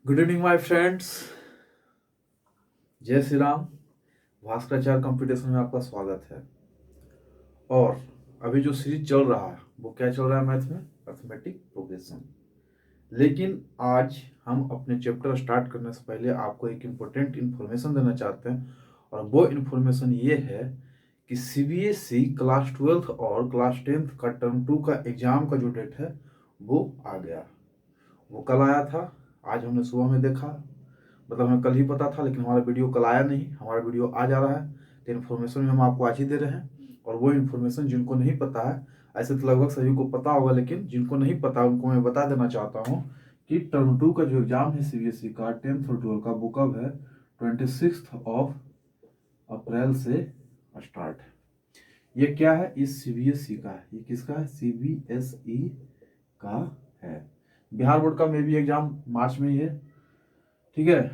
Good evening my friends. जय Shri Ram. Bhaskaracharya computation में आपका स्वागत है। और अभी जो सीरीज चल रहा है वो क्या चल रहा है मैथ में? Arithmetic progression. लेकिन आज हम अपने चैप्टर स्टार्ट करने से पहले आपको एक इम्पोर्टेंट इन्फॉर्मेशन देना चाहते हैं। और वो इन्फॉर्मेशन ये है कि सीबीएसई क्लास 12th और क्लास 10th का टर्म 2 का एग्जाम का जो डेट है वो आ गया। वो कल आया था, आज हमने सुबह में देखा। मतलब हमें कल ही पता था, लेकिन हमारा वीडियो कल आया नहीं, हमारा वीडियो आज आ रहा है। तो इन्फॉर्मेशन भी हम आपको आज ही दे रहे हैं। और वो इन्फॉर्मेशन जिनको नहीं पता है, ऐसे तो लगभग सभी को पता होगा, लेकिन जिनको नहीं पता उनको मैं बता देना चाहता हूँ कि टर्म 2 का जो एग्जाम है सीबीएसई का 10th और 12th का, वो कब है? 26 अप्रैल से स्टार्ट है। ये क्या है? इस सीबीएसई का है। ये किसका है? सीबीएसई का है। बिहार बोर्ड का मे भी एग्जाम मार्च में ही है। ठीक है।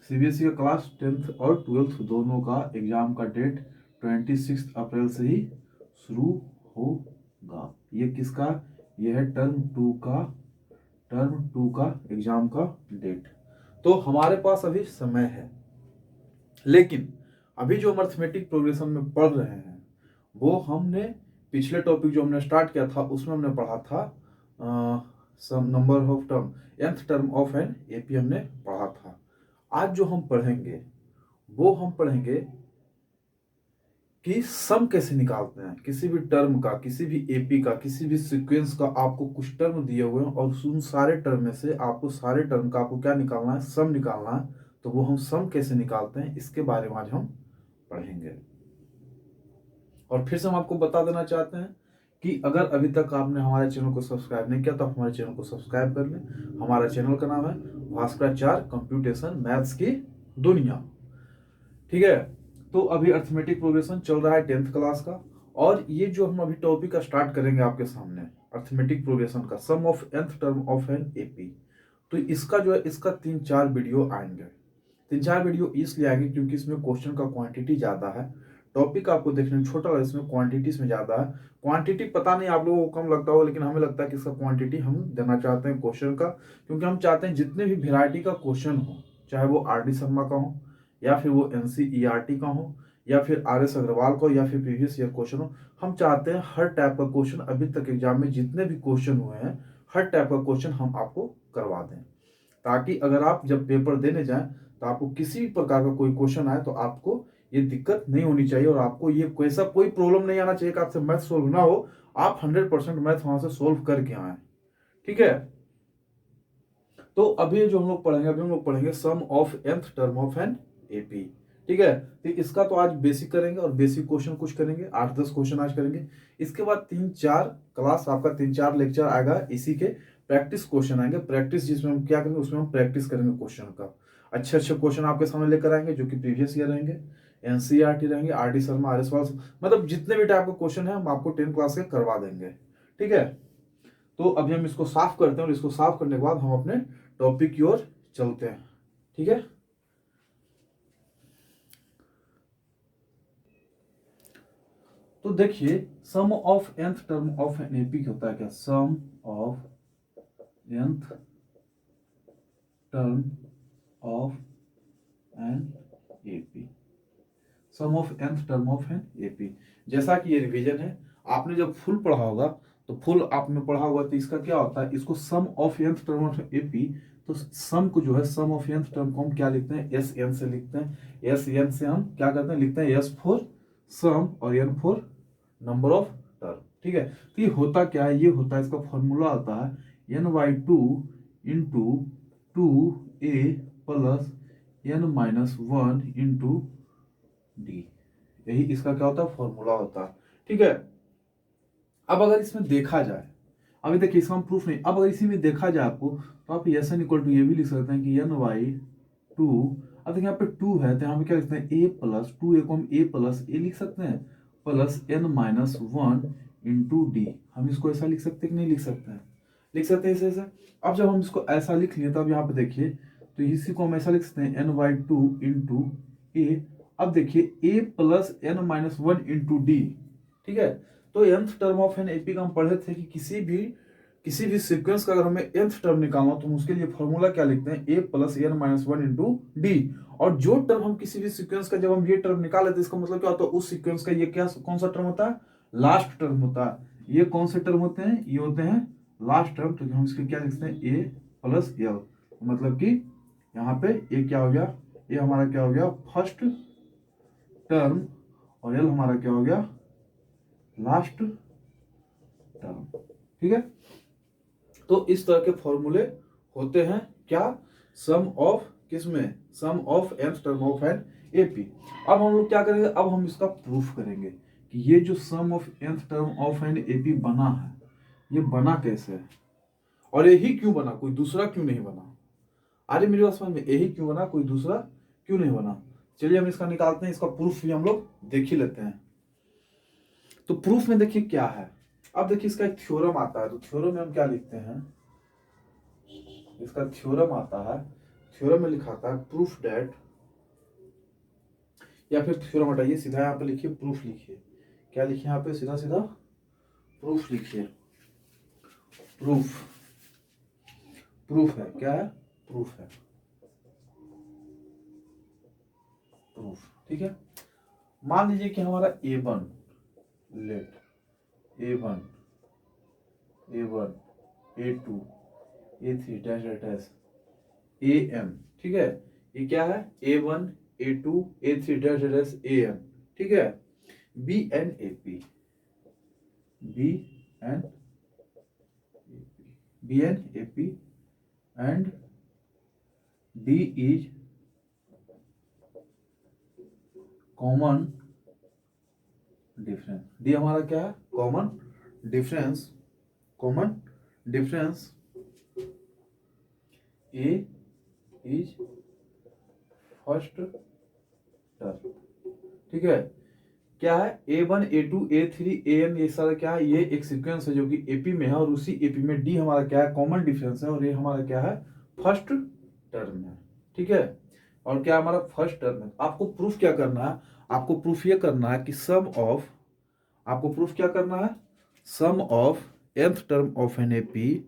सीबीएसई का क्लास 10th और 12th दोनों का एग्जाम का डेट 26 अप्रैल से ही शुरू होगा। ये किसका? ये है टर्म टू का एग्जाम का डेट। तो हमारे पास अभी समय है। लेकिन अभी जो हम अर्थमेटिक प्रोग्रेशन में पढ़ रहे हैं वो हमने पिछले टॉपिक जो हमने स्टार्ट किया था उसमें हमने पढ़ा था sum number of term, nth term of an AP हमने पढ़ा था। आज जो हम पढ़ेंगे वो हम पढ़ेंगे कि सम कैसे निकालते हैं किसी भी टर्म का, किसी भी एपी का, किसी भी सीक्वेंस का। आपको कुछ टर्म दिए हुए हैं और उन सारे टर्म में से आपको सारे टर्म का आपको क्या निकालना है? सम निकालना है। तो वो हम सम कैसे निकालते हैं इसके बारे में आज हम पढ़ेंगे। और फिर से हम आपको बता देना चाहते हैं कि अगर अभी तक आपने हमारे चैनल को सब्सक्राइब नहीं किया तो आप हमारे चैनल को सब्सक्राइब कर लें। हमारा चैनल का नाम है भास्कराचार्य कंप्यूटेशन मैथ्स की दुनिया। ठीक है। तो अभी अर्थमेटिक प्रोग्रेशन चल रहा है 10th क्लास का। और ये जो हम अभी टॉपिक का स्टार्ट करेंगे आपके सामने, अर्थमेटिक प्रोग्रेशन का sum of nth term of an AP. तो इसका जो है इसका 3-4 वीडियो आएंगे। 3-4 वीडियो इसलिए आएंगे क्योंकि इसमें क्वेश्चन का क्वांटिटी ज्यादा है। टॉपिक आपको देखने में छोटा है, इसमें क्वांटिटी इसमें ज्यादा है। क्वांटिटी पता नहीं आप लोगों को कम लगता हो, लेकिन हमें लगता है कि इसका क्वांटिटी हम देना चाहते हैं क्वेश्चन का, क्योंकि हम चाहते हैं जितने भी वेराइटी का क्वेश्चन हो, चाहे वो आर डी शर्मा का हो, या फिर वो एनसीईआरटी का हो, या फिर आर एस अग्रवाल का हो, या फिर प्रीवियस ईयर क्वेश्चन हो। हम चाहते हैं हर टाइप का क्वेश्चन, अभी तक एग्जाम में जितने भी क्वेश्चन हुए हैं हर टाइप का क्वेश्चन हम आपको करवा दें, ताकि अगर आप जब पेपर देने जाएं तो आपको किसी भी प्रकार का कोई क्वेश्चन आए तो आपको ये दिक्कत नहीं होनी चाहिए, और आपको ये कैसा कोई प्रॉब्लम नहीं आना चाहिए कि आपसे मैथ सोल्व ना हो। आप 100% मैथ वहां से सोल्व करके आए। ठीक है। तो अभी जो हम लोग पढ़ेंगे, अभी हम लोग पढ़ेंगे sum of nth term of an AP. ठीक है। तो इसका तो आज बेसिक करेंगे और बेसिक क्वेश्चन कुछ करेंगे, 8-10 क्वेश्चन आज करेंगे। इसके बाद 3-4 क्लास आपका 3-4 लेक्चर आएगा, इसी के प्रैक्टिस क्वेश्चन आएंगे। प्रैक्टिस जिसमें हम क्या करेंगे, उसमें हम प्रैक्टिस करेंगे क्वेश्चन का। अच्छे अच्छे क्वेश्चन आपके सामने लेकर आएंगे जो कि प्रीवियस ईयर रहेंगे, एनसीईआरटी रहेंगे, R D Sharma, R S वाल, मतलब जितने भी टाइप के क्वेश्चन है हम आपको 10 क्लास के करवा देंगे। ठीक है। तो अभी हम इसको साफ करते हैं और इसको साफ करने के बाद हम अपने टॉपिक की ओर चलते हैं। ठीक है। तो देखिए, sum of nth term of an AP होता है क्या? Sum of nth term of an AP, sum of nth term of an AP. जैसा कि ये रिवीजन है, आपने जब फुल पढ़ा होगा तो फुल आपने पढ़ा होगा तो इसका क्या होता है, इसको sum of nth term of AP. तो सम को जो है सम ऑफ nth टर्म को हम क्या लिखते हैं? एस एन से लिखते हैं। एस एन से हम क्या करते हैं? लिखते हैं एस फॉर सम और n for number of term. ठीक है। तो ये होता क्या है? ये होता है, इसका फॉर्मूला आता है n/2 into 2a plus n-1 into d. यही इसका क्या होता है? फॉर्मूला होता है। ठीक है। अब अगर इसमें देखा जाए, अभी देखिए इसका हम प्रूफ नहीं, अब अगर इसी में देखा जाए आपको, तो आप एस एन इक्वल टू ये भी लिख सकते हैं कि n/2। अब देखिए यहाँ पे 2 है तो यहाँ पे क्या लिखते हैं? a प्लस 2a को हम a प्लस a लिख सकते हैं, प्लस n-1 इंटू डी। हम इसको ऐसा लिख सकते हैं कि नहीं लिख सकते हैं? लिख सकते हैं ऐसे। अब जब हम इसको ऐसा लिख लिए तब यहाँ पे देखिए, तो इसी को हम ऐसा लिख सकते हैं n/2 इंटू ए। अब देखिए a plus n-1 into d. ठीक है। तो nth term of an AP का हम पढ़े थे कि किसी भी किसी भी सीक्वेंस का अगर हमें nth टर्म निकालना हो तो हम उसके लिए फॉर्मूला क्या लिखते हैं, a plus n minus one into d. और जो टर्म हम किसी भी सीक्वेंस का जब हम ये टर्म निकाल लेते हैं इसका मतलब क्या होता है, उस सीक्वेंस का ये क्या कौन सा टर्म होता है, लास्ट टर्म होता है। ये कौन से टर्म होते हैं, ये होते हैं लास्ट टर्म। तो हम इसके क्या लिखते हैं, a प्लस l, मतलब कि यहाँ पे ये क्या हो गया, ये हमारा क्या हो गया फर्स्ट टर्म, और l हमारा क्या हो गया लास्ट टर्म। ठीक है, तो इस तरह के फॉर्मूले होते हैं क्या, सम ऑफ किसमें, sum of nth term of an AP. अब हम लोग क्या करेंगे, अब हम इसका प्रूफ करेंगे कि ये जो sum of nth term of an AP बना है, ये बना कैसे है, और यही क्यों बना, कोई दूसरा क्यों नहीं बना। अरे मेरी बात समझ में, यही क्यों बना, कोई दूसरा क्यों नहीं बना। चलिए हम इसका निकालते हैं, इसका प्रूफ भी हम लोग देख ही लेते हैं। तो प्रूफ में देखिए क्या है, अब देखिए इसका एक थ्योरम आता है, तो थ्योरम में हम क्या लिखते हैं, इसका थ्योरम आता है, थ्योरम में लिखा था प्रूफ डेट, या फिर थ्योरम हटाइए, सीधा यहाँ पे लिखिए प्रूफ लिखिए। क्या लिखिए यहाँ पे, सीधा सीधा प्रूफ लिखिए। प्रूफ, प्रूफ है, क्या है, प्रूफ है, प्रूफ। ठीक है, मान लीजिए कि हमारा A1, late A1, A1, A2, A3 dash dash AM, ठीक है, ये क्या है A1, A2, A3 dash dash AM, ठीक है। B and AP, B and AP and D is common difference. D हमारा क्या है, common difference, common difference. A is first term, ठीक है। क्या है A1, A2, A3, AN, ये सारा क्या है, ये एक सीक्वेंस है जो कि AP में है, और उसी AP में D हमारा क्या है, कॉमन डिफरेंस है, और ये हमारा क्या है, फर्स्ट टर्म है। ठीक है, और क्या हमारा फर्स्ट टर्म है। आपको प्रूफ क्या करना है, आपको प्रूफ ये करना है कि सम ऑफ, आपको प्रूफ क्या करना है, sum of nth term of an AP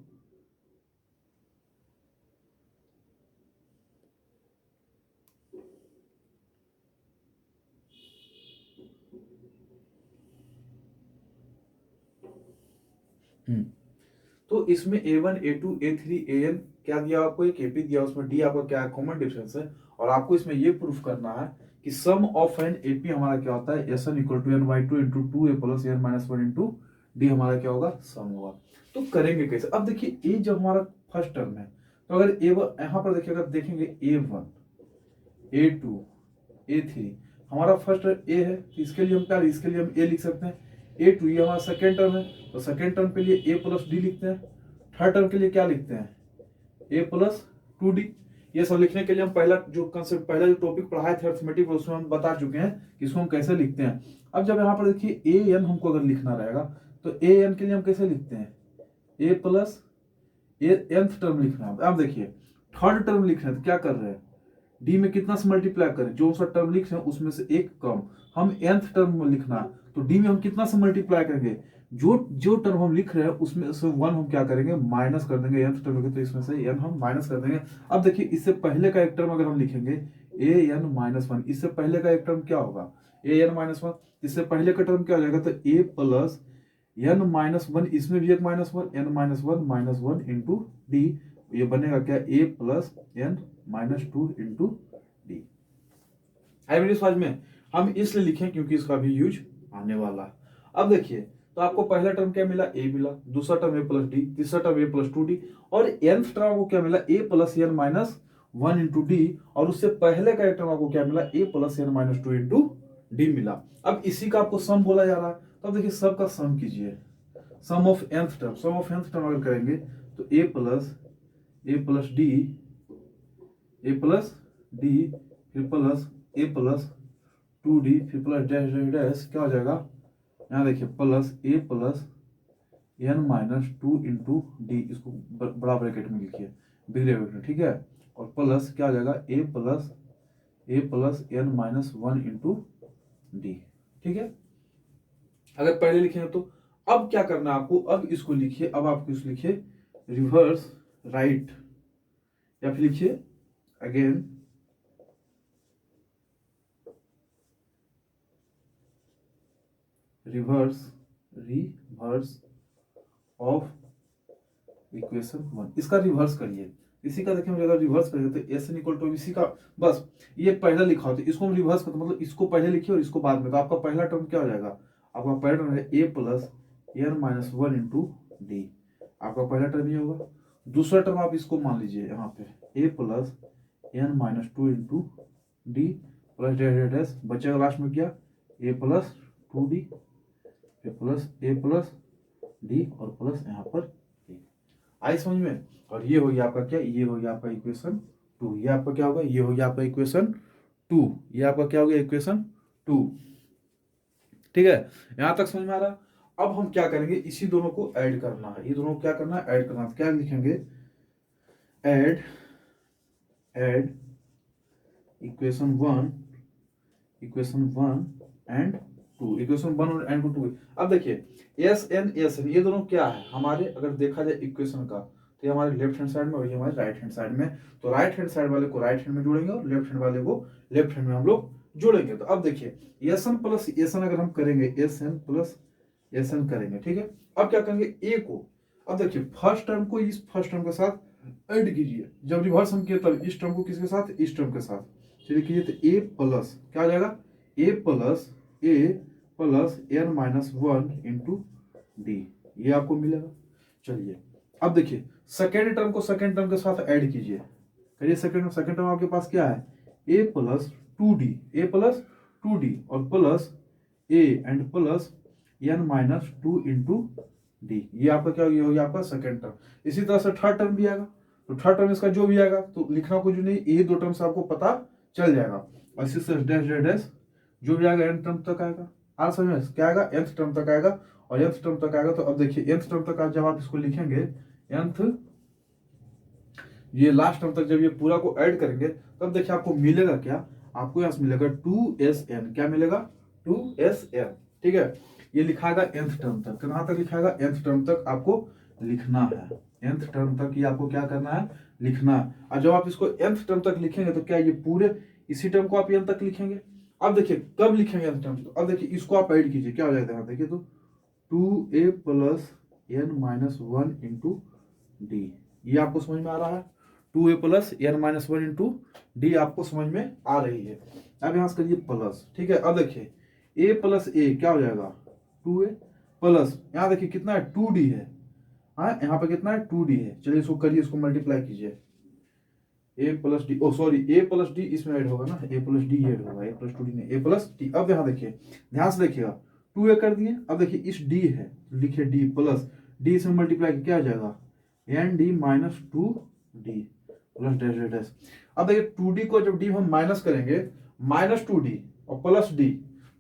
तो इसमें A1, A2, A3, AN क्या दिया आपको, एक AP दिया, उसमें D आपका क्या है, कॉमन डिफरेंस है। और आपको इसमें ये प्रूफ करना है कि सम ऑफ एन AP हमारा क्या होता है, SN equal to n/2 into 2a plus n minus one into d, हमारा क्या होगा, सम होगा। तो करेंगे कैसे, अब देखिए A जब हमारा फर्स्ट टर्म है, तो अगर A1 यहाँ पर देखिए, अगर देखेंगे A1, A2, A3 हमारा फर्स्ट A है, तो इसके लिए हम क्या, इसके लिए हम A लिख सकते हैं। A2 ये हमारा सेकेंड टर्म है, तो सेकेंड टर्म के लिए A प्लस डी लिखते हैं। थर्ड टर्म के लिए क्या लिखते हैं, A प्लस 2D। ये सब लिखने के लिए हम पहला जो कंसेप्ट, पहला जो टॉपिक पढ़ाए थे अरिथमेटिक, उसमें हम बता चुके हैं कि इसको हम कैसे लिखते हैं। अब जब यहाँ पर देखिए AN हमको अगर लिखना रहेगा, तो AN के लिए हम कैसे लिखते हैं, A प्लस nth टर्म लिखना है। अब देखिए थर्ड टर्म लिख रहे हैं, तो क्या कर रहे हैं, डी में कितना से मल्टीप्लाई करें, जो सा टर्म लिख रहे हैं उसमें से एक कम। हम nth टर्म में लिखना है, तो डी में हम कितना से मल्टीप्लाई करेंगे, जो जो टर्म हम लिख रहे हैं उसमें से वन हम क्या करेंगे, माइनस कर देंगे nth टर्म, तो इसमें से n हम माइनस कर देंगे। अब देखिए इससे पहले का एक टर्म अगर हम लिखेंगे an माइनस वन, इससे पहले का एक टर्म क्या होगा, an माइनस वन, इससे पहले का टर्म क्या हो जाएगा, तो a plus n minus one, इसमें भी एक minus one, n minus one into d, ये बनेगा क्या, a plus n minus two into d. आई मेरी समझ में, हम इसलिए लिखें क्योंकि इसका भी यूज आने वाला है। अब देखिए, तो आपको पहला टर्म क्या मिला, a मिला, दूसरा टर्म a प्लस डी, तीसरा term a plus two d, और nth टर्म आपको क्या मिला, a plus n minus one into d, और उससे पहले का एक टर्म आपको क्या मिला, a plus n minus two into D मिला। अब इसी का आपको सम बोला जा रहा है, तो अब देखिए सब का सम कीजिए, sum of nth term, sum of nth term अगर करेंगे तो a plus d, a plus d, फिर प्लस a प्लस 2d, फिर प्लस डैश डैश डैश, क्या हो जाएगा, यहाँ देखिए plus a plus n minus two into D, इसको बड़ा ब्रैकेट में लिखिए, बिग ब्रैकेट, ठीक है, और प्लस क्या हो जाएगा, a plus n minus one into d. ठीक है, अगर पहले लिखेंगे तो अब क्या करना है आपको, अब इसको लिखिए, अब आपको इसको लिखिए रिवर्स राइट, या फिर लिखिए अगेन रिवर्स ऑफ इक्वेशन 1, इसका रिवर्स करिए। इसी का देखिए हम अगर रिवर्स करेंगे तो एस एन इक्वल टू इसी का, बस ये पहला लिखा होता है, इसको हम रिवर्स करते मतलब इसको पहले लिखिए और इसको बाद में, तो आपका पहला टर्म क्या हो जाएगा, आपका पहला टर्म है a plus n minus one into d, आपका पहला टर्म ये होगा। दूसरा टर्म आप इसको मान लीजिए यहाँ पे a plus n minus two into d plus डेस, बचेगा लास्ट में क्या, a plus two d, a plus d और प्लस यहाँ पर ए। आई समझ में। और ये हो गया आपका क्या, ये हो गया आपका इक्वेशन 2, ये आपका क्या होगा, ये हो गया आपका इक्वेशन 2, ये आपका क्या हो गया इक्वेशन 2। ठीक है, यहां तक समझ में आ रहा। अब हम क्या करेंगे, इसी दोनों को ऐड करना है, ये दोनों को क्या करना है, ऐड करना है। क्या लिखेंगे, ऐड इक्वेशन 1 एंड 2, इक्वेशन 1 और एंड 2। अब देखिए एस एन ये दोनों क्या है हमारे, अगर देखा जाए इक्वेशन का, तो ये हमारे लेफ्ट हैंड साइड में और ये हमारे राइट हैंड साइड में, तो राइट हैंड साइड वाले को राइट हैंड में जोड़ेंगे और लेफ्ट हैंड वाले को लेफ्ट हैंड में हम लोग जोड़ेंगे। तो अब देखिए s n plus s n अगर हम करेंगे, s n plus s n करेंगे, ठीक है। अब क्या करेंगे, ए को, अब देखिए फर्स्ट टर्म को इस फर्स्ट टर्म के साथ ऐड कीजिए, जब रिवर्स हम किए तब इस टर्म को किसके साथ, इस टर्म के साथ, चलिए कीजिए, तो ए प्लस क्या हो जाएगा, a plus n minus one into d, ये आपको मिलेगा। चलिए अब देखिए सेकेंड टर्म को सेकेंड टर्म के साथ ऐड कीजिए, करिए सेकेंड टर्म आपके पास क्या है, ए प्लस टू डी और plus a and plus n minus two into d, ये आपका क्या हो गया आपका सेकेंड टर्म। इसी तरह से थर्ड टर्म भी आएगा, तो थर्ड टर्म इसका जो भी आएगा तो लिखना कुछ नहीं, यही दो टर्म से आपको पता चल जाएगा। और इसी से डैश जो भी आएगा nth टर्म तक आएगा, आ समझ में क्या आएगा, nth टर्म तक आएगा और nth टर्म तक आएगा। तो अब देखिए nth टर्म तक जब आप इसको लिखेंगे, nth ये लास्ट टर्म तक जब ये पूरा को ऐड करेंगे तब देखिए आपको मिलेगा क्या, आपको यहाँ से मिलेगा 2SN, क्या मिलेगा 2SN, ठीक है। ये लिखाएगा nth टर्म तक, कहाँ तक लिखाएगा, nth टर्म तक आपको लिखना है, nth टर्म तक ये आपको क्या करना है, लिखना है। और जब आप इसको nth टर्म तक लिखेंगे तो क्या ये पूरे इसी टर्म को आप n तक लिखेंगे। अब देखिए कब लिखेंगे nth टर्म, तो अब देखिए इसको आप ऐड कीजिए, क्या हो जाएगा यहाँ देखिए, तो 2a plus n minus one into d, ये आपको समझ में आ रहा है, 2a plus n minus one into d आपको समझ में आ रही है। अब यहाँ से करिए प्लस, ठीक है। अब देखिए a प्लस ए क्या हो जाएगा 2a प्लस, यहाँ देखिए कितना है 2d है, हाँ यहाँ पे कितना है 2d है। चलिए इसको करिए, इसको मल्टीप्लाई कीजिए, a plus d, oh sorry a plus d इसमें ऐड होगा ना, a प्लस डी ऐड होगा, a प्लस टू डी नहीं, a प्लस डी। अब यहाँ देखिए ध्यान से देखिएगा 2a कर दिए, अब देखिए इस d है लिखिए d प्लस डी से मल्टीप्लाई क्या आ जाएगा, n d minus two d plus dash dash. अब देखिए 2d को जब d हम माइनस करेंगे, माइनस 2d और प्लस d,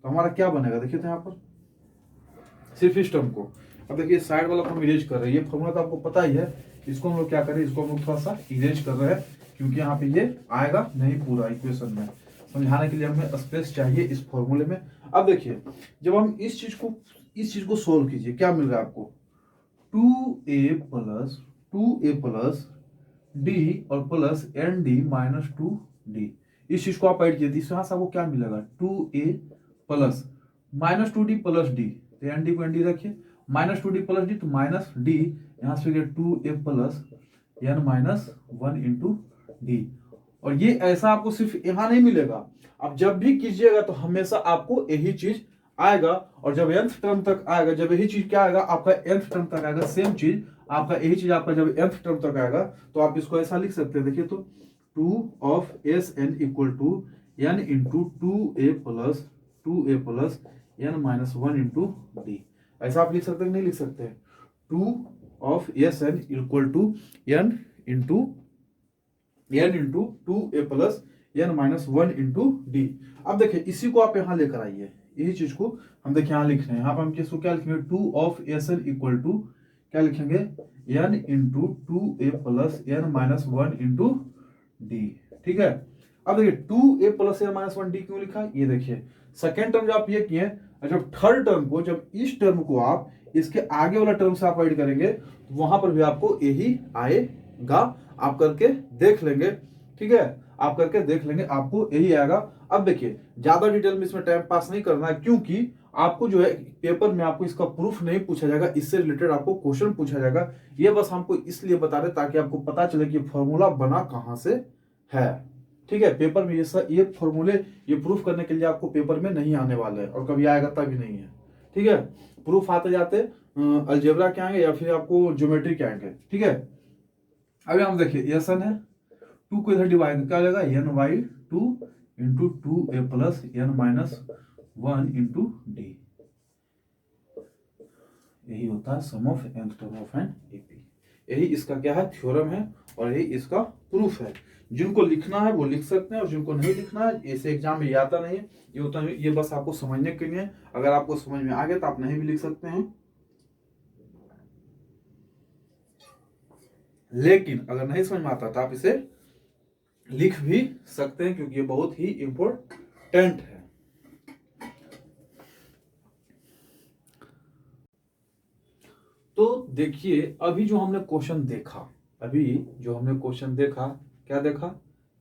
तो हमारा क्या बनेगा देखिए, तो यहाँ पर सिर्फ इस टर्म को। अब देखिए साइड वाला को हम इरेज कर रहे हैं, ये फॉर्मूला तो आपको पता ही है, इसको हम लोग क्या करें, इसको हम लोग थोड़ा सा इरेज कर रहे हैं क्योंकि यहाँ पे ये आएगा नहीं पूरा इक्वेशन में, समझाने के लिए हमें स्पेस चाहिए इस फॉर्मूले में। अब देखिए जब हम इस चीज को सोल्व कीजिए, क्या मिल रहा है आपको, 2a प्लस डी और plus n d minus two d, इस चीज को आप ऐड कीजिए, यहाँ से आपको क्या मिलेगा 2a plus minus two d plus d, तो एन डी को एन डी रखिए, minus two d plus d तो माइनस डी, यहाँ से 2a plus n minus one into d. और ये ऐसा आपको सिर्फ यहाँ नहीं मिलेगा, आप जब भी कीजिएगा तो हमेशा आपको यही चीज आएगा। और जब nth टर्म तक आएगा, जब यही चीज क्या आएगा आपका nth टर्म तक आएगा, सेम चीज आपका यही चीज आपका जब nth टर्म तक आएगा तो आप इसको ऐसा लिख सकते हैं, देखिए तो 2 of s n equal to n into 2a plus n minus one into d, ऐसा आप लिख सकते हैं नहीं लिख सकते, 2 of s n equal to n into 2a plus n minus one into d. अब देखिए इसी को आप यहाँ लेकर आइए, यही चीज को हम देखिए यहाँ लिख रहे हैं, यहाँ पर हम किसको क्या लिखेंगे, 2 of s n equal to क्या लिखेंगे, n into 2a plus n minus one into d, ठीक है। अब देखिए 2a plus n minus one d क्यों लिखा, ये देखिए सेकेंड टर्म जब आप ये किए, जब थर्ड टर्म को, जब इस टर्म को आप इसके आगे वाला टर्म से आप ऐड करेंगे तो वहां पर भी आपको यही आएगा। आप करके देख लेंगे, ठीक है, आप करके देख लेंगे, आपको यही आएगा। अब देखिए ज्यादा डिटेल में इसमें टाइम पास नहीं करना है, क्योंकि आपको जो है पेपर में आपको इसका प्रूफ नहीं पूछा जाएगा, इससे रिलेटेड आपको क्वेश्चन पूछा जाएगा। ये बस हमको इसलिए बता रहे ताकि आपको पता चले कि फॉर्मूला बना कहां से है, ठीक है। पेपर में ये फॉर्मूले ये प्रूफ करने के लिए आपको पेपर में नहीं आने वाले हैं, और कभी आएगा तभी नहीं है, ठीक है। प्रूफ आते जाते अलजेब्रा के आएंगे या फिर आपको ज्योमेट्री के आएंगे, ठीक है। अभी हम देखिए एस एन है, 2 को इधर डिवाइड क्या हो जाएगा, n by 2 into 2a plus n minus 1 into d. यही होता है sum of nth term of an AP. यही इसका क्या है, थ्योरम है, और यही इसका प्रूफ है। जिनको लिखना है वो लिख सकते हैं, और जिनको नहीं लिखना है, ऐसे एग्जाम में ये आता नहीं है, ये होता है, ये बस आपको समझने के लिए। अगर आपको समझ में आ गया तो आप नहीं भी लिख सकते हैं, लेकिन अगर नहीं समझ में आता तो आप इसे लिख भी सकते हैं, क्योंकि ये बहुत ही इंपॉर्टेंट है। तो देखिए अभी जो हमने क्वेश्चन देखा, क्या देखा,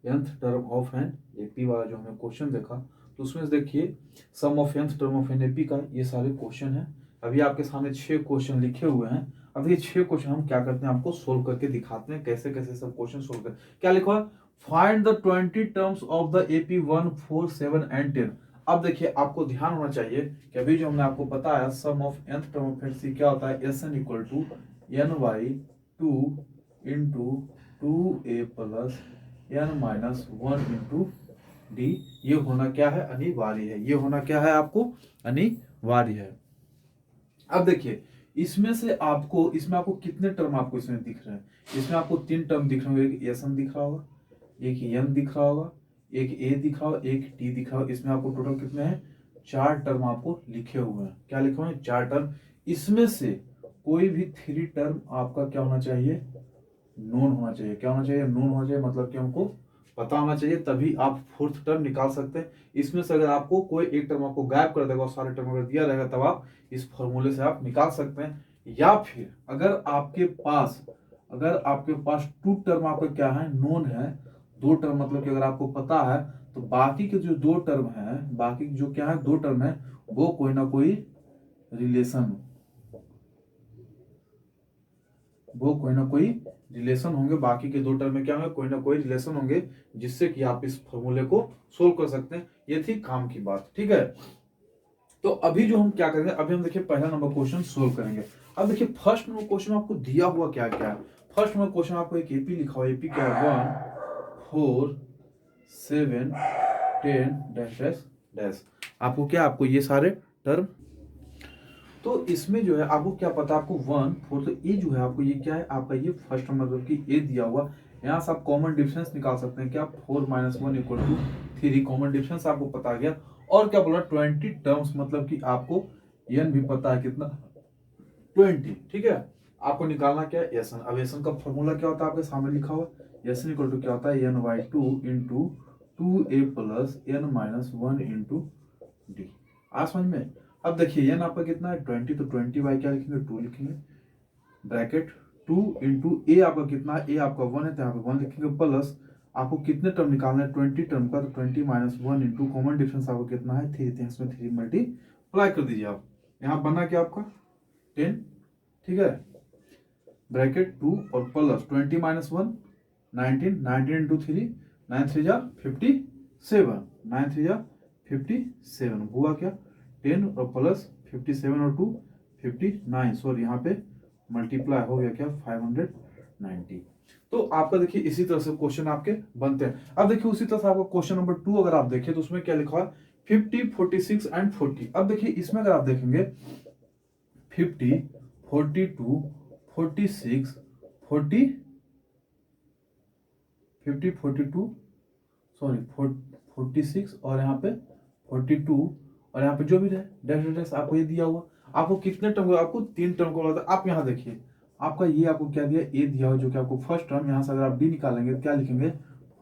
nth term of an AP वाला जो हमने क्वेश्चन देखा, तो उसमें देखिए sum of nth term of an AP का ये सारे क्वेश्चन है। अभी आपके सामने 6 क्वेश्चन लिखे हुए हैं। अब ये 6 क्वेश्चन हम क्या करते हैं, आपको सोल्व करके दिखाते हैं कैसे कैसे सब क्वेश्चन सोल्व कर। क्या लिखा है, find the 20 terms of the AP 1, 4, 7 and 10। अब देखिए आपको ध्यान होना चाहिए कि अभी जो हमने आपको बताया sum of nth term of an क्या होता है, s n equal to n by 2 into 2a plus n minus 1 into d. ये होना क्या है, अनिवार्य है। ये होना क्या है, आपको अनिवार्य है। अब देखिए इसमें आपको कितने टर्म आपको इसमें दिख रहे हैं। इसमें आपको 3 टर्म दिख रहे होंगे, एक एस एन दिख रहा होगा, एक एन दिख रहा होगा, एक ए दिख रहा होगा, एक टी दिख रहा होगा। इसमें आपको टोटल कितने हैं, 4 टर्म आपको लिखे हुए हैं। क्या लिखे हुए हैं, 4 टर्म। इसमें से कोई भी 3 टर्म आपका क्या होना चाहिए, नोन होना चाहिए। क्या होना चाहिए, नोन होना चाहिए, मतलब कि हमको पता होना चाहिए, तभी आप 4th टर्म निकाल सकते हैं। इसमें से अगर आपको कोई एक टर्म आपको गायब कर देगा और सारे टर्म अगर दिया रहेगा, तब आप इस फॉर्मूले से आप निकाल सकते हैं। या फिर अगर आपके पास 2 टर्म आपका क्या है, नोन है, 2 टर्म मतलब कि अगर आपको पता है, तो बाकी के जो 2 टर्म है, बाकी जो क्या है 2 टर्म है, वो कोई ना कोई रिलेशन होंगे। बाकी के 2 टर्म में क्या होंगे, कोई ना कोई रिलेशन होंगे, जिससे कि आप इस फॉर्मूले को सोल्व कर सकते हैं। ये थी काम की बात, ठीक है। तो अभी जो हम क्या करेंगे, अभी हम देखिए पहला नंबर क्वेश्चन सोल्व करेंगे। अब देखिए फर्स्ट नंबर क्वेश्चन आपको दिया हुआ क्या क्या है। फर्स्ट नंबर क्वेश्चन आपको एक एपी लिखा हुआ, एपी क्या है, 1, 4, 7, 10 डैश डैश डैश। आपको क्या, आपको ये सारे टर्म, तो इसमें जो है आपको क्या पता, आपको 1, 4, तो ये जो है आपको ये क्या है, आपका ये फर्स्ट मतलब कि ए दिया हुआ। यहाँ से आप कॉमन डिफरेंस निकाल सकते हैं, क्या, 4 - 1 इक्वल टू 3। कॉमन डिफरेंस आपको पता गया। और क्या बोला, 20 टर्म्स, मतलब कि आपको एन भी पता है कितना, 20, ठीक है। आपको निकालना क्या है, एस एन। अब एस एन का फॉर्मूला क्या होता है, आपके सामने लिखा हुआ, एस एन इक्वल टू क्या होता है, n by 2 into 2a plus n minus 1 into d. आज समझ में। अब देखिए एन आपका कितना है, 20, तो 20 बाई क्या लिखेंगे, 2 लिखेंगे, ब्रैकेट 2 इंटू ए आपका कितना है, ए आपका 1 है, तो यहाँ पे 1 लिखेंगे, प्लस आपको कितने टर्म निकालना है, 20 टर्म का, तो 20 - 1 इंटू कॉमन डिफरेंस आपको कितना है, 3, तो इसमें 3 मल्टीप्लाई कर दीजिए आप। यहाँ बना क्या आपका 10, ठीक है, ब्रैकेट 2 और प्लस 20 - 1 19, 19 इंटू 3, 9 3 जा 57, 9 3 जा 57, हुआ क्या 10 और प्लस 57 और 2 59, सॉरी यहाँ पे मल्टीप्लाई हो गया क्या 590। तो आपका देखिए इसी तरह से क्वेश्चन आपके बनते हैं। अब देखिए उसी तरह से आपका क्वेश्चन नंबर 2 अगर आप देखिए तो उसमें क्या लिखा है, 50, 46 एंड 40। अब देखिए इसमें अगर आप देखेंगे 50, 42, 46, 40, 50, 42, सॉरी 46 और यहाँ पे 42, और यहाँ पे जो भी रहे डैश डैश आपको ये दिया हुआ। आपको कितने टर्म, आपको 3 टर्म को बोला था। आप यहाँ देखिए आपका ये आपको क्या दिया, ए दिया हुआ, जो कि आपको फर्स्ट टर्म। यहाँ से अगर आप डी निकालेंगे तो क्या लिखेंगे,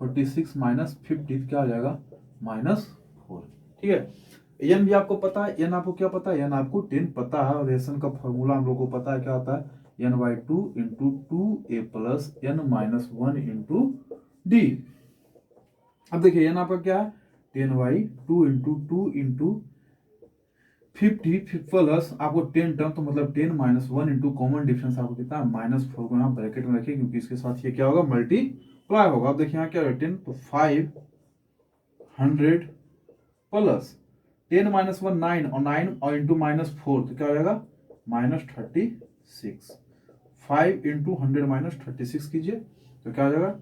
46 - 50 क्या हो जाएगा, -4, ठीक है। एन भी आपको पता है, एन आपको क्या पता है, एन आपको 10 पता है, और एन का फॉर्मूला हम लोग को पता है क्या होता है, n by two into two a plus n minus one into d. अब देखिए एन आपका क्या है, 10/2 इंटू टू इंटू 50 प्लस आपको 10 टर्म, तो मतलब 10 minus one into common difference आपको कितना है -4 को यहाँ ब्रैकेट में रखिए, क्योंकि इसके साथ ये क्या होगा, मल्टीप्लाई होगा। अब देखिए यहाँ क्या है 10, तो 500 प्लस 10 माइनस वन 9, और 9 और इंटू -4 तो क्या हो जाएगा -36। 5 इंटू 100 -36 कीजिए तो क्या हो जाएगा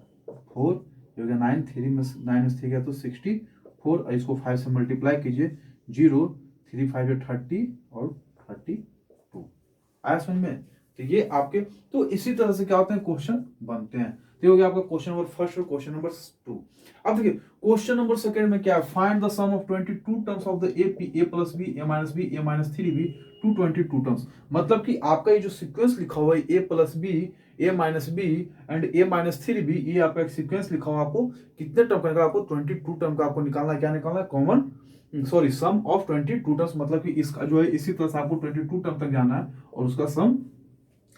4, ये हो गया 9, 3 में 9 में 3 गया तो 64, और इसको 5 से मल्टीप्लाई कीजिए, 0 3 5 30 और 32। आया समझ में? तो ये आपके, तो इसी तरह से क्या होते हैं, क्वेश्चन बनते हैं। तो ये हो गया आपका क्वेश्चन नंबर फर्स्ट और क्वेश्चन नंबर 2। अब देखिए क्वेश्चन नंबर सेकंड में क्या है, find the sum of 22 terms of the a plus b a minus b a minus three b to 22 terms. मतलब कि आपका ये जो सीक्वेंस लिखा हुआ है a plus b a minus b and a minus three b, ये आपका एक सीक्वेंस लिखा हुआ, आपको कितने टर्म का, आपको 22 टर्म का आपको निकालना है। क्या निकालना है, common sorry sum of 22 terms. मतलब कि इसका जो है इसी तरह से आपको 22 टर्म तक जाना है और उसका सम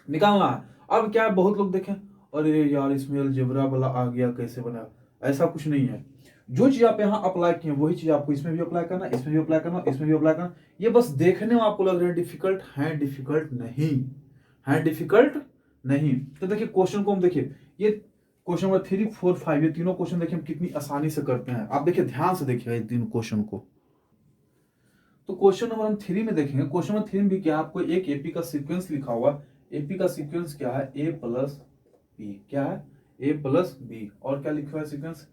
निकालना है। अब क्या है, बहुत लोग देखें अरे यार इसमें अलजेब्रा वाला आ गया, कैसे बना, ऐसा कुछ नहीं है। जो चीज आप यहाँ अप्लाई किए वही चीज आपको इसमें भी अप्लाई करना, इसमें भी अप्लाई करना, इसमें भी अप्लाई करना। ये बस देखने में आपको लग रहा है डिफिकल्ट है, डिफिकल्ट नहीं है, डिफिकल्ट नहीं। तो देखिए क्वेश्चन को हम देखिए, ये क्वेश्चन नंबर 3 4 5, ये तीनों क्वेश्चन देखिए हम कितनी आसानी से करते हैं। आप देखिए ध्यान से देखिए इन तीन क्वेश्चन को। तो क्वेश्चन नंबर हम 3 में देखेंगे। क्वेश्चन नंबर 3 में भी क्या, आपको एक एपी का सीक्वेंस लिखा हुआ, एपी का सीक्वेंस क्या है, ए प्लस बी, क्या है ए प्लस बी, और क्या लिखा हुआ है सीक्वेंस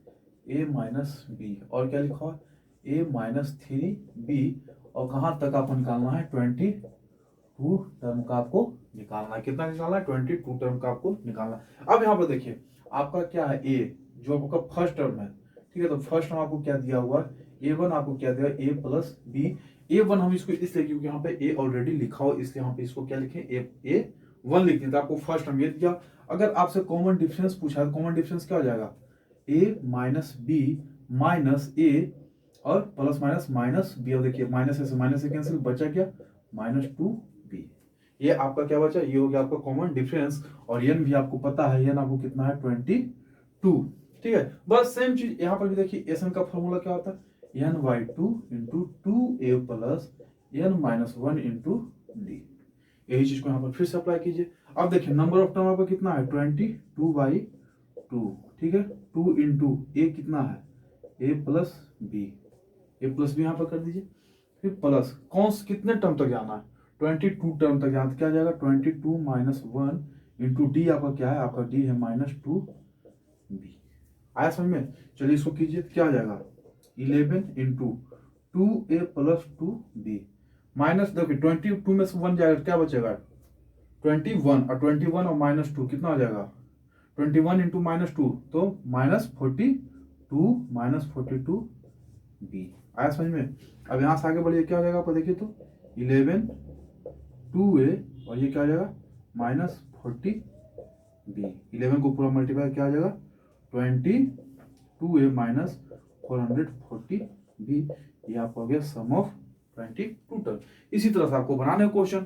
ए माइनस बी, और क्या लिखा हुआ ए माइनस थ्री बी, और कहां तक आपको निकालना है 22 टर्म का आपको निकालना है। कितना निकालना है, 22 टर्म का आपको निकालना है। अब यहाँ पर देखिए आपका क्या है ए, जो आपका फर्स्ट टर्म है, ठीक है, तो फर्स्ट टर्म आपको क्या दिया हुआ है, A1 आपको क्या दिया ए प्लस बी। A1 हम इसको इसलिए क्योंकि यहाँ पे ए ऑलरेडी लिखा हो, इसलिए यहाँ पे इसको क्या लिखें A1 लिख दें। तो आपको फर्स्ट टर्म ये दिया। अगर आपसे कॉमन डिफरेंस पूछा है, कॉमन डिफरेंस क्या हो जाएगा, ए माइनस बी माइनस ए और प्लस माइनस माइनस बी। अब देखिए माइनस से कैंसिल, बचा क्या -2b। ये आपका क्या बचा, ये हो गया आपका कॉमन डिफरेंस। और एन भी आपको पता है, एन आपको कितना है 22, ठीक है। बस सेम चीज यहाँ पर भी देखिए, एन का फॉर्मूला क्या होता है, n by two into two a plus n minus one into d. यही चीज को यहाँ पर फिर से अप्लाई कीजिए। अब देखिए नंबर ऑफ टर्म आपका कितना है 22/2, ठीक है। 2 इंटू ए कितना है a plus b, A plus B यहाँ पर कर दीजिए, फिर प्लस कौन कितने टर्म तक जाना है 22 टर्म तक जाना, तो क्या जाएगा 22 माइनस वन इंटू डी, आपका क्या है, आपका डी है -2b। आया समझ में? चलिए इसको कीजिए, क्या आ जाएगा 11 into 2a plus 2b minus, देखिए 22 में से 1 जाएगा, क्या बचेगा 21, और 21 और -2 कितना हो जाएगा 21 इंटू -2 तो -42 आया समझ में? अब यहाँ से आगे बढ़िए, क्या हो जाएगा आपको देखिए तो 11 2a और ये क्या हो जाएगा -40b। 11 को पूरा मल्टीप्लाई क्या आ जाएगा 22a माइनस 440b। ये आपको हो गया सम ऑफ 22 टर्म। इसी तरह से आपको बनाने क्वेश्चन।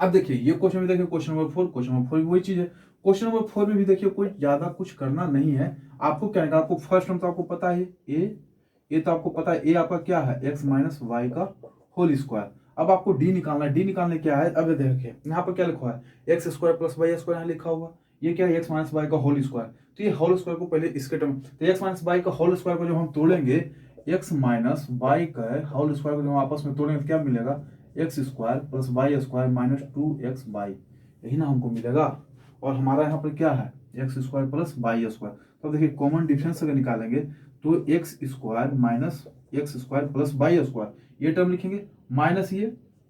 अब देखिए ये क्वेश्चन में देखिए क्वेश्चन नंबर 4, क्वेश्चन नंबर 4 भी वही चीज है। क्वेश्चन नंबर 4 में भी देखिए कोई ज्यादा कुछ करना नहीं है। आपको क्या है, आपको फर्स्ट टर्म तो आपको पता है ए तो आपको पता है, ए आपका क्या है x माइनस वाई का होल स्क्वायर। अब आपको डी निकालना है, डी निकालने क्या है, अब देखिए यहाँ पर क्या लिखा है x square plus y square यहाँ लिखा हुआ, ये क्या है एक्स माइनस वाई का होल स्क्वायर। तो ये होल स्क्वायर को पहले इसके टर्म, तो एक्स माइनस वाई का होल स्क्वायर को जब हम तोड़ेंगे, एक्स माइनस वाई का होल स्क्वायर को जब आपस में तोड़ेंगे तो क्या मिलेगा x square plus y square minus 2x y, यही ना हमको मिलेगा। और हमारा यहाँ पर क्या है x square plus y square. तो देखिए कॉमन डिफरेंस अगर निकालेंगे तो x square minus x square plus y square, ये टर्म लिखेंगे माइनस ये,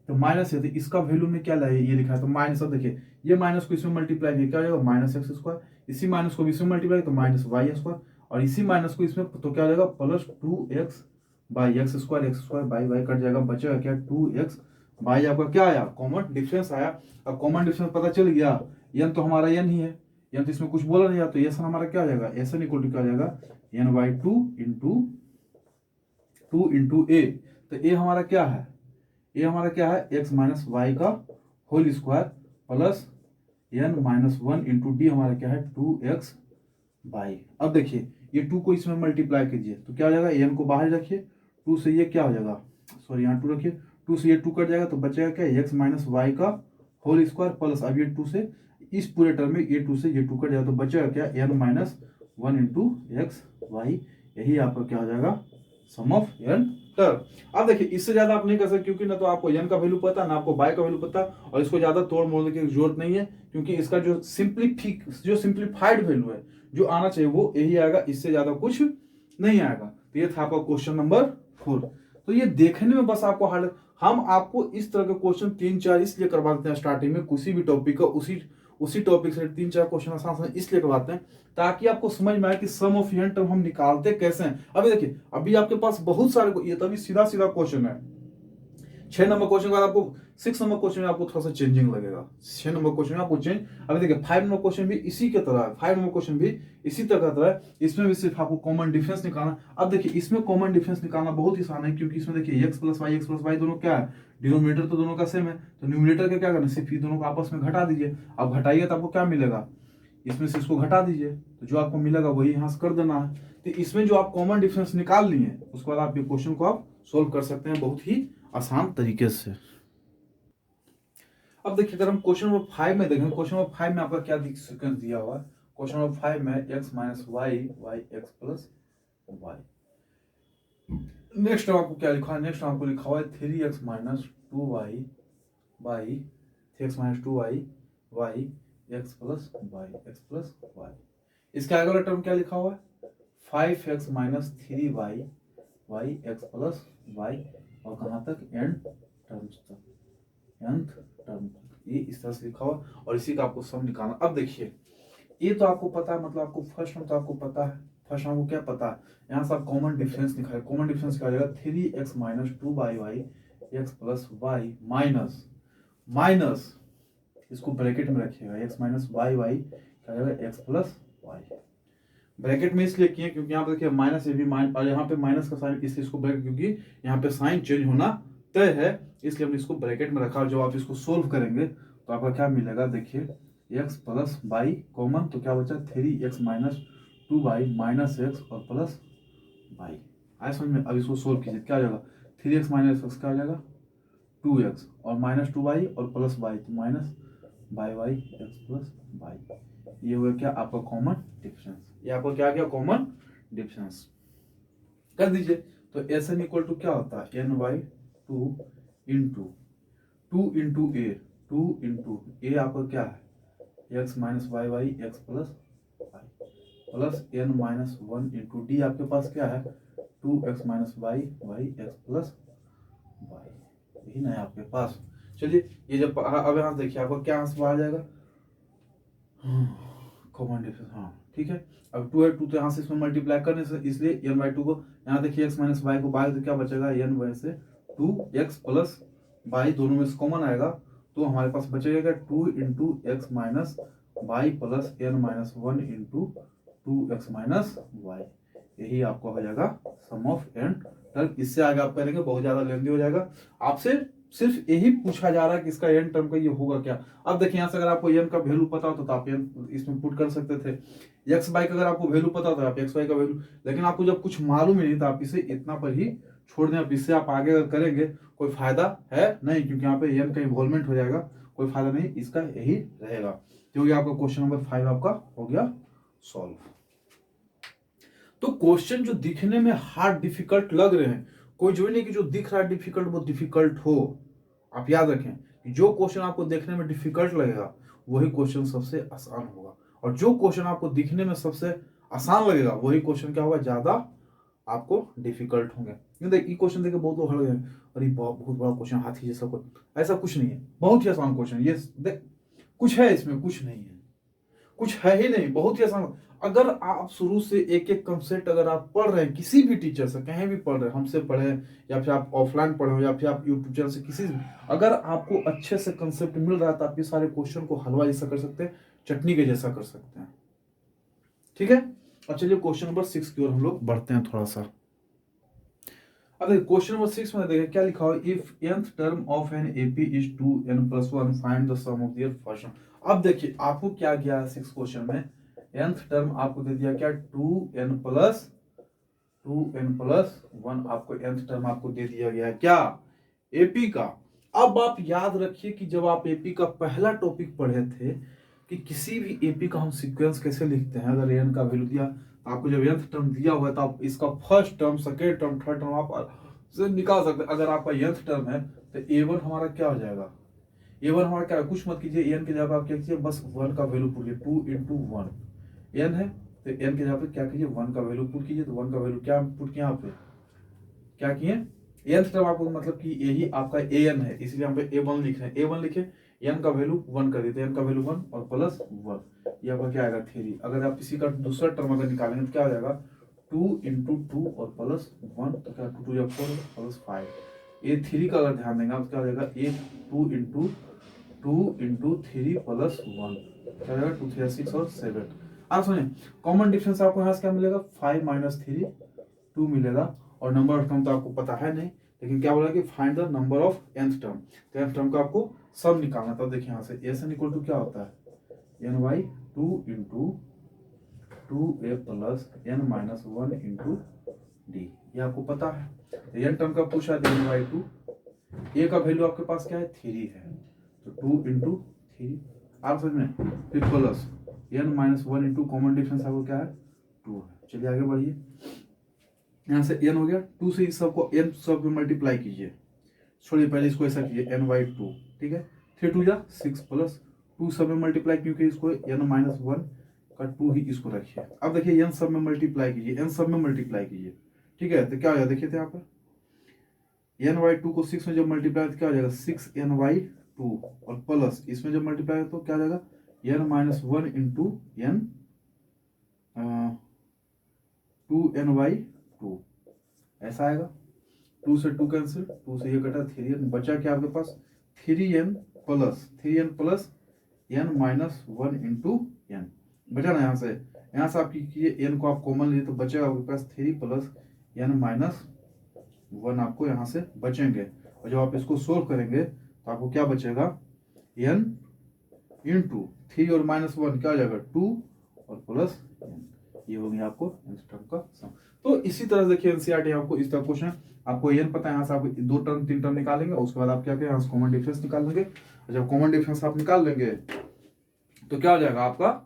तो माइनस है तो इसका वैल्यू में क्या लाए ये लिखा है तो माइनस। अब देखिए ये माइनस को इसमें मल्टीप्लाई किया क्या हो जाएगा माइनस एक्स स्क्वायर, इसी माइनस को इसमें मल्टीप्लाई तो माइनस वाई स्क्वायर, और इसी माइनस को इसमें तो क्या हो जाएगा plus 2x by x square by by cut जाएगा, बचेगा क्या 2x बाई, आपका क्या आया कॉमन डिफरेंस आया। अब कॉमन डिफरेंस पता चल गया, एन तो हमारा एन ही है, एन तो इसमें कुछ बोला नहीं, तो एस हमारा क्या आ जाएगा एस एन इक्वल टू क्या आ जाएगा एन बाई टू इंटू ए। तो ये हमारा क्या है, ये हमारा क्या है, x माइनस वाई का whole square plus n minus one into d हमारा क्या है 2x वाई। अब देखिए ये 2 को इसमें मल्टीप्लाई कीजिए तो क्या हो जाएगा, n को बाहर रखिए, 2 से ये क्या हो जाएगा, सॉरी यहाँ 2 रखिए, 2 से ये 2 कट जाएगा तो बचेगा क्या, x माइनस वाई का होल स्क्वायर प्लस अब ये 2 से इस पूरे टर्म में ये 2 से ये 2 कट जाएगा तो बचेगा क्या, n minus one into x y. यही आपका क्या हो जाएगा, सम ऑफ n टर्म। अब देखिए इससे ज्यादा आप नहीं कर सकते क्योंकि ना तो आपको n का वैल्यू पता है ना आपको y का वैल्यू पता है, और इसको ज्यादा तोड़ मोड़ने की जरूरत नहीं है क्योंकि इसका जो सिंप्लीफाइड वैल्यू है जो आना चाहिए वो यही आएगा, इससे ज्यादा कुछ नहीं आएगा। तो ये था आपका क्वेश्चन नंबर 4। तो ये देखने में बस आपको हार्ड, हम आपको इस तरह के क्वेश्चन 3-4 इसलिए करवा देते हैं स्टार्टिंग में, किसी भी टॉपिक का उसी टॉपिक से 3-4 क्वेश्चन आसान इसलिए करवाते हैं ताकि आपको समझ में आए कि सम ऑफ n टर्म हम निकालते कैसे हैं। अभी देखिए अभी आपके पास बहुत सारे, ये तो अभी सीधा सीधा क्वेश्चन है। 6 नंबर क्वेश्चन के बाद आपको 6 नंबर क्वेश्चन में आपको थोड़ा सा चेंजिंग लगेगा, 6 नंबर क्वेश्चन में आपको चेंज। अभी देखिए 5 नंबर क्वेश्चन भी इसी के तरह है, 5 नंबर क्वेश्चन भी इसी तरह का है, इसमें भी सिर्फ आपको कॉमन डिफरेंस निकालना। अब देखिए इसमें कॉमन डिफरेंस निकालना बहुत ही आसान है क्योंकि इसमें देखिए x प्लस वाई दोनों क्या है, डिनोमिनेटर तो दोनों का सेम है, तो न्यूमिनेटर का क्या करना, सिर्फ ये दोनों को आपस में घटा दीजिए। अब घटाइए तो आपको क्या मिलेगा, इसमें से इसको घटा दीजिए तो जो आपको मिलेगा वही यहाँ से कर देना है। तो इसमें जो आप कॉमन डिफरेंस निकाल लिए उसके बाद आप ये क्वेश्चन को आप सोल्व कर सकते हैं बहुत ही आसान तरीके से। अब देखिए अगर हम क्वेश्चन नंबर 5 में देखें, क्वेश्चन नंबर 5 में आपका क्या सीक्वेंस दिया हुआ है, क्वेश्चन नंबर 5 में x minus y y x plus y. Next आपको क्या लिखा है, नेक्स्ट आपको लिखा हुआ है 3x minus 2y y 3x minus 2y y x plus y. इसका अगला टर्म क्या लिखा हुआ है 5x minus 3y y x plus y, और कहाँ तक एंड टर्म्स तक, nth टर्म तक, ये इस तरह से लिखा हुआ और इसी का आपको सम निकालना। अब देखिए ये तो आपको पता है, मतलब आपको फर्स्ट में तो आपको पता है, फर्स्ट आपको क्या पता है, यहाँ से आप कॉमन डिफरेंस निकाले, कॉमन डिफरेंस क्या हो जाएगा 3x minus 2y y x plus y minus इसको ब्रैकेट में रखिएगा x माइनस वाई क्या हो जाएगा एक्स प्लस वाई। ब्रैकेट में इसलिए किए क्योंकि यहाँ पे देखिए माइनस, ये भी माइनस, और यहाँ पे माइनस का साइन इसलिए इसको ब्रैकेट, क्योंकि यहाँ पे साइन चेंज होना तय है इसलिए हमने इसको ब्रैकेट में रखा। और जब आप इसको सोल्व करेंगे तो आपका क्या मिलेगा, देखिए x प्लस वाई कॉमन तो क्या बचा 3x minus 2y minus x और प्लस वाई। आए समझ में। अब इसको सोल्व कीजिए क्या हो जाएगा 3x माइनस एक्स क्या हो जाएगा 2x और माइनस 2y और प्लस वाई तो minus y x plus y. ये हुआ क्या आपका कॉमन डिफरेंस, ये आपका क्या गया कॉमन डिफरेंस कर दीजिए। तो एस एन इक्वल टू क्या होता है एन वाई 2 इंटू ए आपका क्या है x minus y x plus y plus n minus one into d आपके पास क्या है 2x minus y x plus y, यही ना है आपके पास। चलिए ये जब अब यहाँ देखिए आपको क्या आंसर आ जाएगा कॉमन डिफरेंस, हाँ ठीक है। अब 2 है 2 तो यहाँ से इसमें मल्टीप्लाई करने से इसलिए n बाई 2 को यहाँ देखिए x माइनस वाई को बाहर तो क्या बचेगा n बाई से 2x प्लस वाई दोनों में से कॉमन आएगा तो हमारे पास बचेगा 2 into x minus y plus n minus one into 2x minus y. यही आपको हो जाएगा सम ऑफ n टर्म। इससे आगे आप करेंगे बहुत ज्यादा लेंदी हो जाएगा, आपसे सिर्फ यही पूछा जा रहा है कि इसका n टर्म का ये होगा क्या। अब देखिए यहाँ से अगर आपको n का वैल्यू पता होता तो आप n इसमें पुट कर सकते थे, x बाई का अगर आपको वैल्यू पता होता आप x बाई का वैल्यू, लेकिन आपको जब कुछ मालूम ही नहीं था आप इसे इतना पर ही छोड़ दें। अब इससे आप आगे अगर करेंगे कोई फायदा है नहीं क्योंकि यहाँ पे n का इन्वॉल्वमेंट हो जाएगा, कोई फायदा नहीं, इसका यही रहेगा। क्योंकि आपका क्वेश्चन नंबर 5 आपका हो गया सॉल्व। तो क्वेश्चन जो दिखने में हार्ड डिफिकल्ट लग रहे हैं, कोई जो नहीं कि जो दिख रहा है डिफिकल्ट वो डिफिकल्ट हो। आप याद रखें कि जो क्वेश्चन आपको देखने में डिफिकल्ट लगेगा वही क्वेश्चन सबसे आसान होगा, और जो क्वेश्चन आपको दिखने में सबसे आसान लगेगा वही क्वेश्चन क्या होगा ज्यादा आपको डिफिकल्ट होंगे। ये क्वेश्चन देखे बहुत लोग हड़ गए, अरे बहुत बड़ा क्वेश्चन हाथी जैसा, कुछ ऐसा कुछ नहीं है, बहुत ही आसान क्वेश्चन। ये देख कुछ है इसमें, कुछ नहीं है, कुछ है ही नहीं, बहुत ही आसान। अगर आप शुरू से एक एक कंसेप्ट अगर आप पढ़ रहे हैं किसी भी टीचर से, कहीं भी पढ़ रहे हैं, हमसे पढ़े या फिर आप ऑफलाइन पढ़े हो या फिर आप यूट्यूब चैनल से किसी से, अगर आपको अच्छे से कंसेप्ट मिल रहा है तो आप ये सारे क्वेश्चन को हलवा जैसा कर सकते हैं, चटनी के जैसा कर सकते हैं। ठीक है। और चलिए क्वेश्चन नंबर 6 की ओर हम लोग बढ़ते हैं थोड़ा सा। अब देखिए क्वेश्चन नंबर 6 में देखिए क्या लिखा हुआ, if nth term of an AP is 2n+1 find the sum of their first. अब देखिए आपको क्या गया 6 क्वेश्चन में, nth टर्म आपको दे दिया क्या 2n+1 आपको nth टर्म आपको दे दिया गया है क्या, एपी का। अब आप याद रखिए कि जब आप एपी का पहला टॉपिक पढ़े थे कि किसी भी एपी का हम सीक्वेंस कैसे लिखते हैं, अगर एन का वैल्यू दिया आपको, जब nth टर्म दिया हुआ है तो आप इसका first term, second term, third term आप से निकाल सकते हैं। अगर आपका nth टर्म है तो a1 हमारा क्या हो जाएगा, a1 हमारा क्या है, कुछ मत कीजिए, n के जगह आप क्या कीजिए, बस 1 का वैल्यू पुट कीजिए, 2 × 1 n है तो n के जगह पे क्या कीजिए, 1 का वैल्यू पुट कीजिए, तो 1 का वैल्यू क्या पुट किया, यहाँ पे क्या किए, nth टर्म आपको मतलब कि यही आपका an है, इसलिए हम पे a1 लिख रहे हैं, a1 लिखे, n का वैल्यू 1 कर देते हैं, n का वैल्यू 1 और प्लस 1, ये आपका क्या आएगा 3। अगर आप इसी का दूसरा टर्म अगर निकालेंगे तो क्या हो जाएगा, 2 × 2 और प्लस 1, तो क्या 2 या 4 प्लस 5, ये 3 का अगर ध्यान देंगे तो क्या हो जाएगा, 2 × 3 प्लस 1, क्या हो जाएगा 2 3 6 और 7। आप सुनिए कॉमन डिफरेंस आपको यहाँ से क्या मिलेगा, 5 - 3 2 मिलेगा, और नंबर ऑफ टर्म तो आपको पता है नहीं, लेकिन क्या बोला कि find the number of nth term, तो nth टर्म का आपको सब निकालना था। देखिए यहाँ से n इक्वल टू क्या होता है, ny2 × 2a plus n-1 × d, ये आपको पता है। तो n टर्म का पूछा तो ny2, a का वैल्यू आपके पास क्या है 3 है, तो 2 × 3 आप समझ में, फिर प्लस n-1 × कॉमन डिफरेंस आपको क्या है 2 है। चलिए आगे बढ़िए, यहाँ से n हो गया, 2 से इस सबको n सब में मल्टीप्लाई कीजिए, छोड़िए पहले इसको ऐसा कीजिए ny2, ठीक है, 3 2 जा 6 प्लस 2 सब में मल्टीप्लाई, क्योंकि इसको n-1 का 2 ही इसको रखिए। अब देखिए n सब में मल्टीप्लाई कीजिए, n सब में मल्टीप्लाई कीजिए, ठीक है, तो क्या हो जाएगा देखिए तो यहाँ पर ny2 को 6 में जब मल्टीप्लाई तो क्या हो जाएगा 6ny2 और प्लस इसमें जब मल्टीप्लाई तो क्या हो जाएगा n-1 × n 2ny2 ऐसा आएगा, 2 से 2 कैंसिल, 2 से ये कटा 3n, बचा क्या आपके पास 3n प्लस n-1 × n, बचा ना। यहाँ से आप कीजिए n को आप कॉमन लीजिए तो बचेगा आपके पास 3 प्लस n-1 आपको यहाँ से बचेंगे, और जब आप इसको सोल्व करेंगे तो आपको क्या बचेगा n × 3 और -1 क्या हो जाएगा 2 और प्लस n, ये हो गया आपको nth टर्म का सम। तो इसी तरह देखिए एनसीईआरटी आपको इस तरह क्वेश्चन, आपको n पता है, यहाँ से आप 2 टर्म 3 टर्म निकालेंगे, उसके बाद आप क्या करें यहाँ से कॉमन डिफरेंस निकाल लेंगे, और जब कॉमन डिफरेंस आप निकाल लेंगे तो क्या हो जाएगा आपका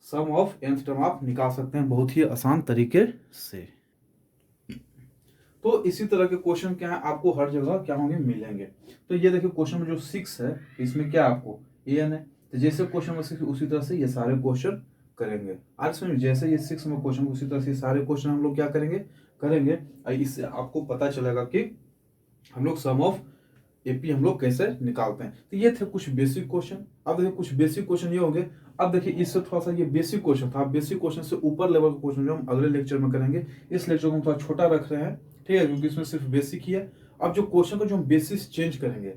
सम ऑफ nth टर्म आप निकाल सकते हैं बहुत ही आसान तरीके से। तो इसी तरह के क्वेश्चन क्या है आपको हर जगह क्या होंगे मिलेंगे। तो ये देखिए क्वेश्चन में जो 6 है इसमें क्या आपको an है, तो जैसे क्वेश्चन में 6 उसी तरह से ये सारे क्वेश्चन करेंगे। आज में जैसे ये 6 में क्वेश्चन उसी तरह से सारे क्वेश्चन हम लोग क्या करेंगे इससे आपको पता चलेगा कि हम लोग सम ऑफ एपी हम लोग कैसे निकालते हैं। तो ये थे कुछ बेसिक क्वेश्चन। अब देखिए कुछ बेसिक क्वेश्चन ये होंगे। अब देखिए इससे थोड़ा सा ये बेसिक क्वेश्चन था, बेसिक क्वेश्चन से ऊपर लेवल का क्वेश्चन जो हम अगले लेक्चर में करेंगे। इस लेक्चर को हम थोड़ा छोटा रख रहे हैं, ठीक है, क्योंकि इसमें सिर्फ बेसिक ही है। अब जो क्वेश्चन का जो हम बेसिस चेंज करेंगे,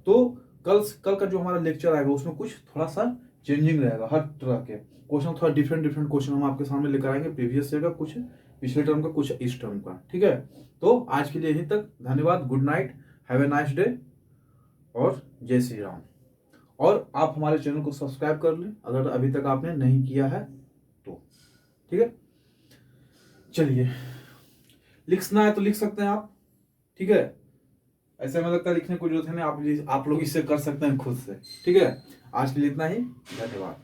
तो कल का जो हमारा लेक्चर आएगा उसमें कुछ थोड़ा सा चेंजिंग रहेगा। हर तरह के क्वेश्चन, थोड़ा डिफरेंट क्वेश्चन हम आपके सामने लेकर आएंगे, प्रीवियस ईयर का कुछ, पिछले टर्म का कुछ, इस टर्म का, ठीक है। तो आज के लिए यहीं तक, धन्यवाद, good night, have a nice day और जय श्री राम। और आप हमारे चैनल को सब्सक्राइब कर लें अगर अभी तक आपने नहीं किया है तो, ठीक है। चलिए, लिखना है तो लिख सकते हैं आप, ठीक है। ऐसे में लगता है लिखने को जरूरत है नहीं, आप लोग इससे कर सकते हैं खुद से, ठीक है। आज के लिए इतना ही, धन्यवाद।